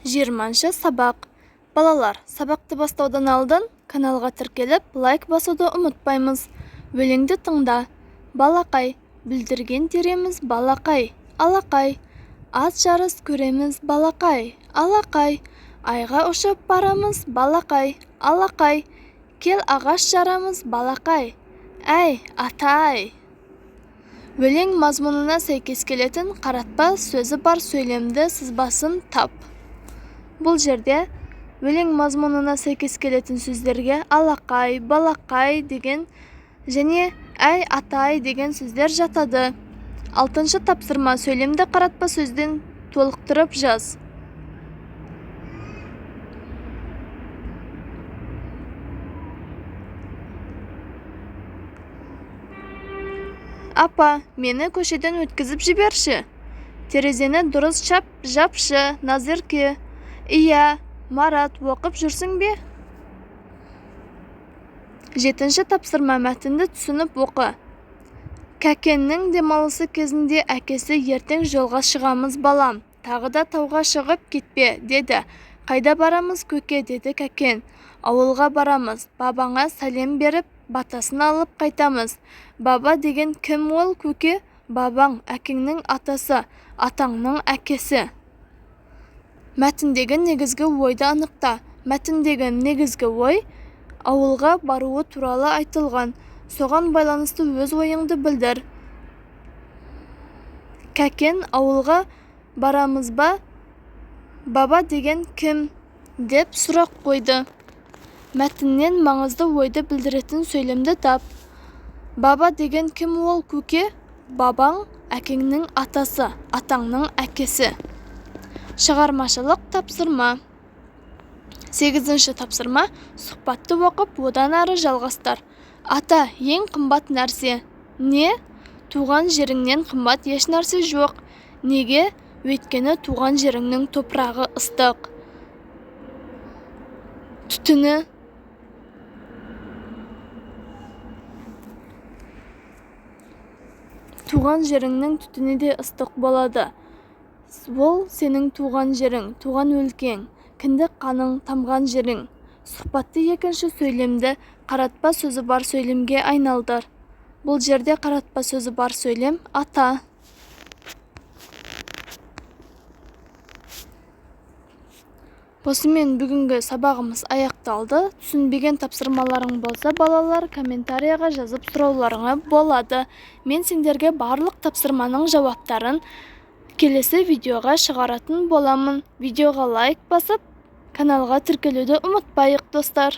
20 сабақ. Балалар, сабақты бастаудан алдын каналға тіркеліп, лайк басуды ұмытпаймыз. Өлеңді тыңда. Балақай, бүлдірген тереміз балақай. Алақай, ат жарыс көреміз балақай. Алақай, айға ұшып барамыз балақай. Алақай, кел ағаш жарамыз балақай. Әй, атай! Өлең мазмұнына сәйкес келетін қаратпа сөзі бар сөйлемді сызбасын тап. Бұл жерде өлең мазмұнына сәйкес келетін сөздерге алақай, балақай деген және әй, атай деген сөздер жатады. 6-шы тапсырма: сөйлемді қаратпа сөзден толықтырып жаз. Апа, мені көшеден өткізіп жіберші. Терезені дұрыс жапшы, Назерке. Ия, Марат, оқып жүрсің бе? 7-ші тапсырма: мәтінді түсініп оқы. Кәкеннің демалысы кезінде әкесі ертең жолға шығамыз балам. Тағы да тауға шығып кетпе, деді. Қайда барамыз көке, деді Кәкен. Ауылға барамыз. Бабаңа сәлем беріп, батасын алып қайтамыз. Баба деген кім ол көке? Бабаң әкеңнің атасы, атаңның әкесі. Мәтіндегі негізгі ойды анықта. Мәтіндегі негізгі ой ауылға баруы туралы айтылған. Соған байланысты өз ойыңды білдір. Кәкен ауылға барамыз ба? Баба деген кім? Деп сұрақ қойды. Мәтіннен маңызды ойды білдіретін сөйлемді тап. Баба деген кім ол көке? Бабаң әкеңнің атасы, атаңның әкесі. Шығармашылық тапсырма. 8-ші тапсырма: сұхбатты оқып, одан ары жалғастыр. Ата, ең қымбат нәрсе не? Туған жеріңнен қымбат еш нәрсе жоқ. Неге? Өйткені туған жеріңнің топырағы ыстық. Түтіні. Туған жеріңнің түтіні де ыстық болады. Ол сенің туған жерің, туған өлкең, кіндік қаның тамған жерің. Сұхбатты екінші сөйлемді қаратпа сөзі бар сөйлемге айналдыр. Бұл жерде қаратпа сөзі бар сөйлем ата. Осымен бүгінгі сабағымыз аяқталды. Түсінбеген тапсырмаларың болса, балалар комментарияға жазып сұрауларыңа болады. Мен сендерге барлық тапсырманың жауаптарын келесі видеоға шығаратын боламын. Видеоға лайк басып, каналға тіркелуді ұмытпайық, достар.